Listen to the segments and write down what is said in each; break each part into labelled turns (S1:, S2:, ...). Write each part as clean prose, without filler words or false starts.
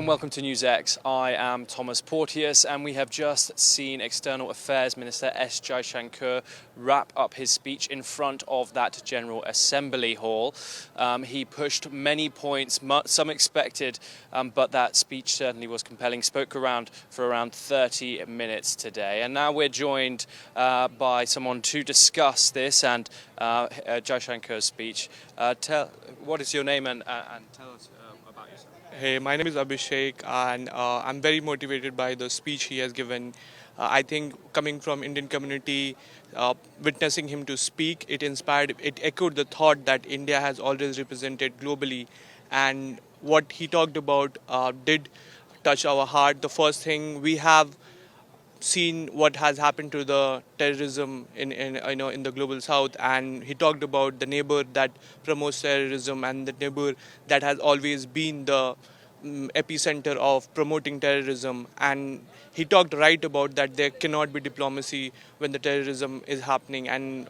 S1: and welcome to NewsX. I am Thomas Porteous, and we have just seen External Affairs Minister S.Jaishankar wrap up his speech in front of that General Assembly Hall. He pushed many points, some expected, but that speech certainly was compelling. Spoke for around 30 minutes today. And now we're joined by someone to discuss this and Jaishankar's speech. What is your name and tell us about yourself?
S2: Hey, my name is Abhishek, and I'm very motivated by the speech he has given. I think coming from Indian community, witnessing him to speak, it echoed the thought that India has always represented globally, and what he talked about did touch our heart. The first thing, we have seen what has happened to the terrorism in the global south, and he talked about the neighbor that promotes terrorism and the neighbor that has always been the epicenter of promoting terrorism. And he talked right about that there cannot be diplomacy when the terrorism is happening, and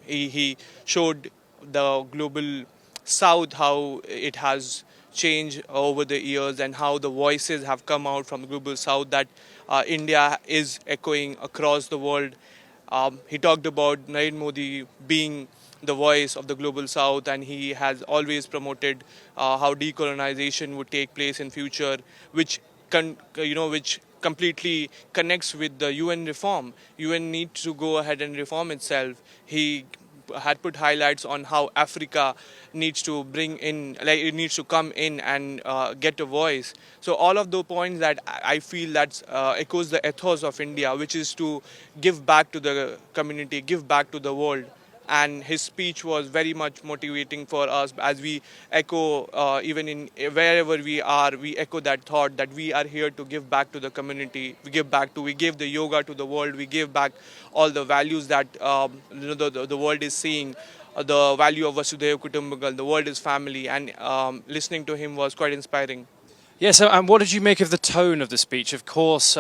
S2: he showed the global south how it has changed over the years and how the voices have come out from the global south that India is echoing across the world. He talked about Narendra Modi being the voice of the global south, and he has always promoted how decolonization would take place in future, which completely connects with the UN reform. UN needs to go ahead and reform itself. He had put highlights on how Africa needs to it needs to come in and get a voice. So all of the points that I feel that echoes the ethos of India, which is to give back to the community, give back to the world. And his speech was very much motivating for us as we echo, even in wherever we are, we echo that thought that we are here to give back to the community. We give the yoga to the world. We give back all the values that the world is seeing. The value of Vasudhaiva Kutumbakam, the world is family, and listening to him was quite inspiring.
S1: Yeah, so and what did you make of the tone of the speech? Of course,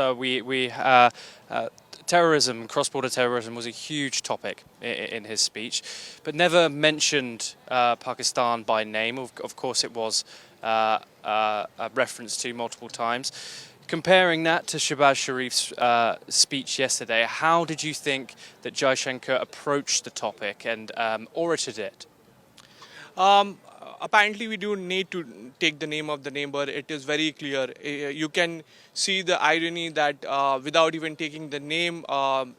S1: terrorism, cross-border terrorism was a huge topic in his speech, but never mentioned Pakistan by name. Of course, it was a reference to multiple times. Comparing that to Shehbaz Sharif's speech yesterday, how did you think that Jaishankar approached the topic and orated it?
S2: Apparently, we do need to take the name of the neighbor. It is very clear. You can see the irony that without even taking the name,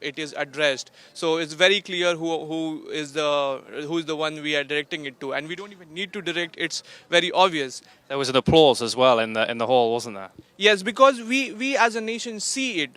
S2: it is addressed. So it's very clear who is the one we are directing it to, and we don't even need to direct. It's very obvious.
S1: There was an applause as well in the hall, wasn't there?
S2: Yes, because we as a nation see it.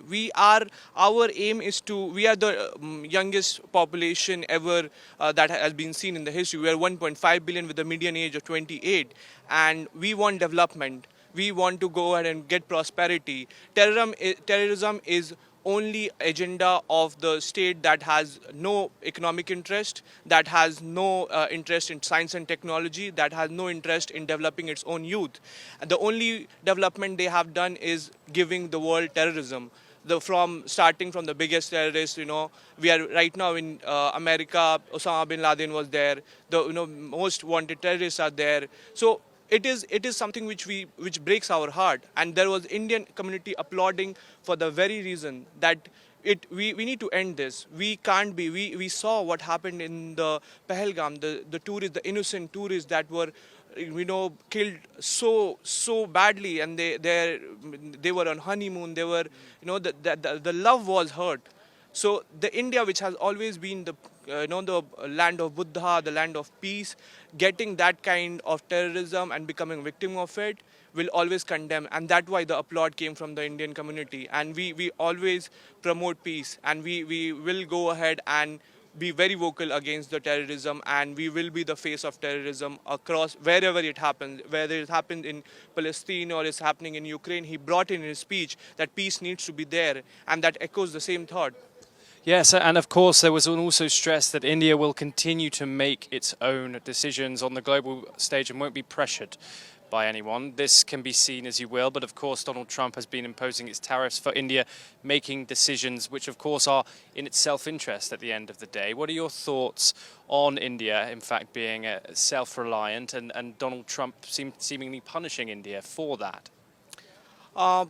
S2: Our aim is we are the youngest population ever that has been seen in the history. We are 1.5 billion with a median age of 28, and we want development. We want to go ahead and get prosperity. Terrorism is only agenda of the state that has no economic interest, that has no interest in science and technology, that has no interest in developing its own youth. And the only development they have done is giving the world terrorism. Starting from the biggest terrorists, we are right now in America. Osama bin Laden was there. The most wanted terrorists are there. So it is something which breaks our heart, and there was Indian community applauding for the very reason that we need to end this. We can't be. We saw what happened in the Pahalgam, the innocent tourists that were killed so badly, and they were on honeymoon. They were the love was hurt. So the India, which has always been the land of Buddha, the land of peace, getting that kind of terrorism and becoming a victim of it will always condemn. And that's why the applaud came from the Indian community. And we always promote peace, and we will go ahead and be very vocal against the terrorism, and we will be the face of terrorism across wherever it happens, whether it happened in Palestine or it's happening in Ukraine. He brought in his speech that peace needs to be there, and that echoes the same thought.
S1: Yes, and of course there was also stress that India will continue to make its own decisions on the global stage and won't be pressured by anyone. This can be seen as you will, but of course Donald Trump has been imposing its tariffs for India, making decisions which of course are in its self-interest at the end of the day. What are your thoughts on India, in fact, being self-reliant and Donald Trump seemingly punishing India for that?
S2: Uh,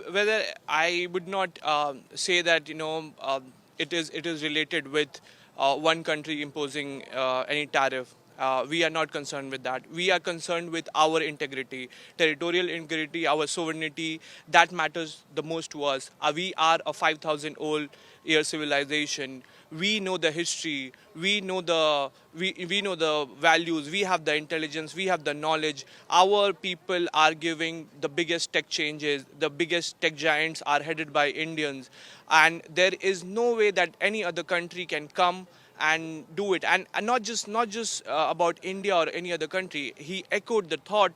S2: Whether I would not say that it is related with one country imposing any tariff. We are not concerned with that. We are concerned with our integrity, territorial integrity, our sovereignty. That matters the most to us. We are a 5,000 old year civilization. We know the history. We know the values. We have the intelligence. We have the knowledge. Our people are giving the biggest tech changes. The biggest tech giants are headed by Indians, and there is no way that any other country can come and do it. And not just about India or any other country. He echoed the thought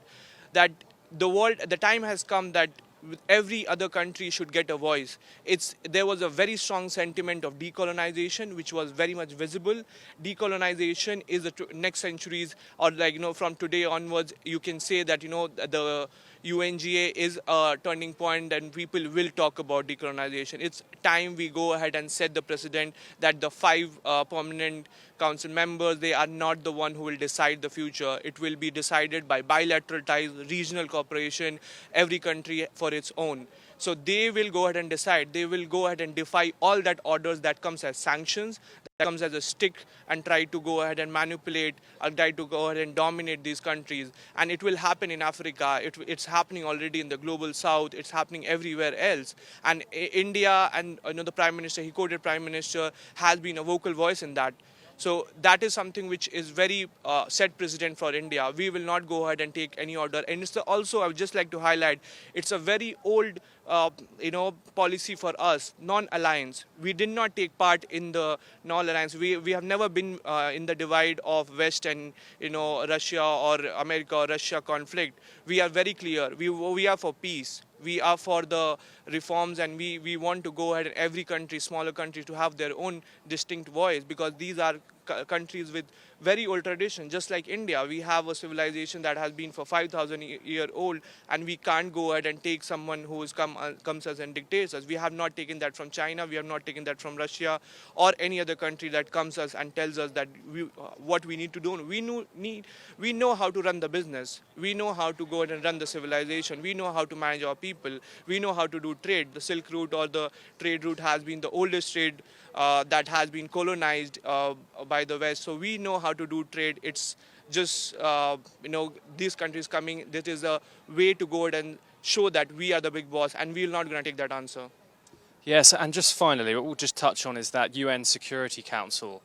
S2: that the time has come that every other country should get a voice. There was a very strong sentiment of decolonization, which was very much visible. Decolonization is the next centuries, or from today onwards, you can say that the UNGA is a turning point, and people will talk about decolonization. It's time we go ahead and set the precedent that the five permanent council members, they are not the one who will decide the future. It will be decided by bilateral ties, regional cooperation, every country for its own. So they will go ahead and decide. They will go ahead and defy all that orders that comes as sanctions, that comes as a stick, and try to go ahead and manipulate or try to go ahead and dominate these countries. And it will happen in Africa. It's happening already in the global south. It's happening everywhere else. And India, and the Prime Minister, he quoted Prime Minister, has been a vocal voice in that. So that is something which is very set precedent for India. We will not go ahead and take any order. And also, I would just like to highlight, it's a very old, policy for us, non-alliance. We did not take part in the non-alliance. We have never been in the divide of West and, Russia or America or Russia conflict. We are very clear. We are for peace. We are for the reforms, and we want to go ahead and every country, smaller countries, to have their own distinct voice, because these are countries with very old tradition. Just like India, we have a civilization that has been for 5,000 year old, and we can't go ahead and take someone who comes us and dictates us. We have not taken that from China. We have not taken that from Russia or any other country that comes us and tells us that what we need to do. We know how to run the business. We know how to go ahead and run the civilization. We know how to manage our people. We know how to do trade. The Silk Route or the trade route has been the oldest trade that has been colonized by the West. So we know how to do trade. It's just, these countries coming, this is a way to go ahead and show that we are the big boss, and we're not going to take that answer.
S1: Yes, and just finally, what we'll just touch on is that UN Security Council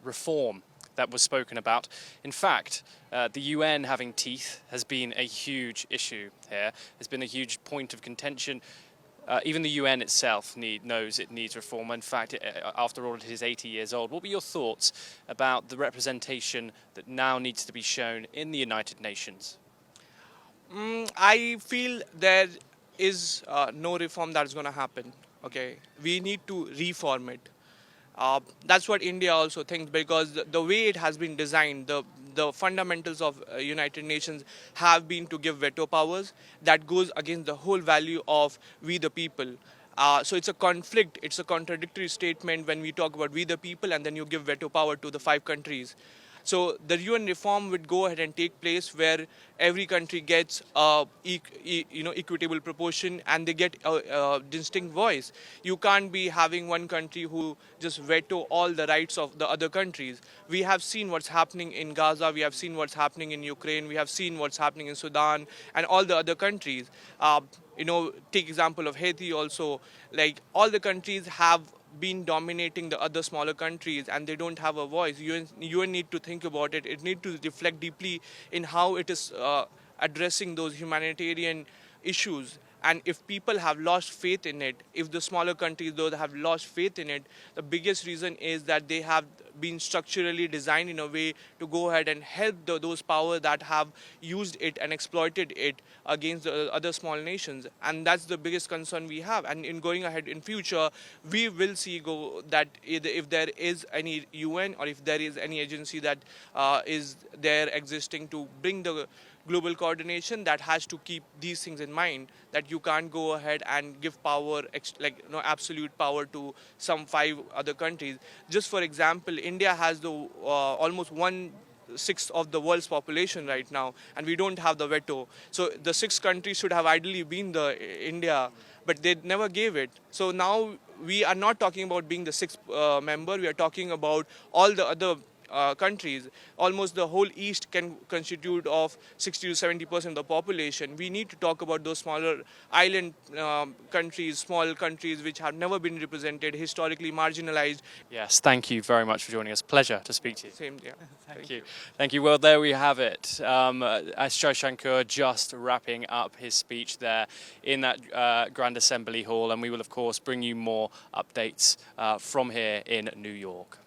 S1: reform that was spoken about. In fact, the UN having teeth has been a huge issue here. It's been a huge point of contention. Even the UN itself knows it needs reform. In fact, after all, it is 80 years old. What were your thoughts about the representation that now needs to be shown in the United Nations?
S2: I feel there is no reform that's going to happen. Okay, we need to reform it. That's what India also thinks, because the way it has been designed, the fundamentals of United Nations have been to give veto powers. That goes against the whole value of we the people. So it's a conflict, it's a contradictory statement when we talk about we the people and then you give veto power to the five countries. So the UN reform would go ahead and take place where every country gets equitable proportion, and they get a distinct voice. You can't be having one country who just veto all the rights of the other countries. We have seen what's happening in Gaza. We have seen what's happening in Ukraine. We have seen what's happening in Sudan and all the other countries. Take example of Haiti also. Like, all the countries have been dominating the other smaller countries, and they don't have a voice. UN need to think about it. It need to reflect deeply in how it is addressing those humanitarian issues. And if people have lost faith in it, if the smaller countries, though, have lost faith in it, the biggest reason is that they have been structurally designed in a way to go ahead and help those powers that have used it and exploited it against the other small nations. And that's the biggest concern we have. And in going ahead in future, we will see that if there is any UN or if there is any agency that is there existing to bring the global coordination, that has to keep these things in mind, that you can't go ahead and give power, absolute power to some five other countries. Just for example, India has the almost 1 sixth of the world's population right now, and we don't have the veto. So the six countries should have ideally been the India, but they never gave it. So now we are not talking about being the sixth member. We are talking about all the other countries. Almost the whole East can constitute of 60 to 70% of the population. We need to talk about those smaller island countries, small countries which have never been represented, historically marginalized.
S1: Yes, thank you very much for joining us. Pleasure to speak to you.
S2: Same, yeah.
S1: Thank you. Thank you. Well, there we have it. S.Jaishankar just wrapping up his speech there in that Grand Assembly Hall, and we will, of course, bring you more updates from here in New York.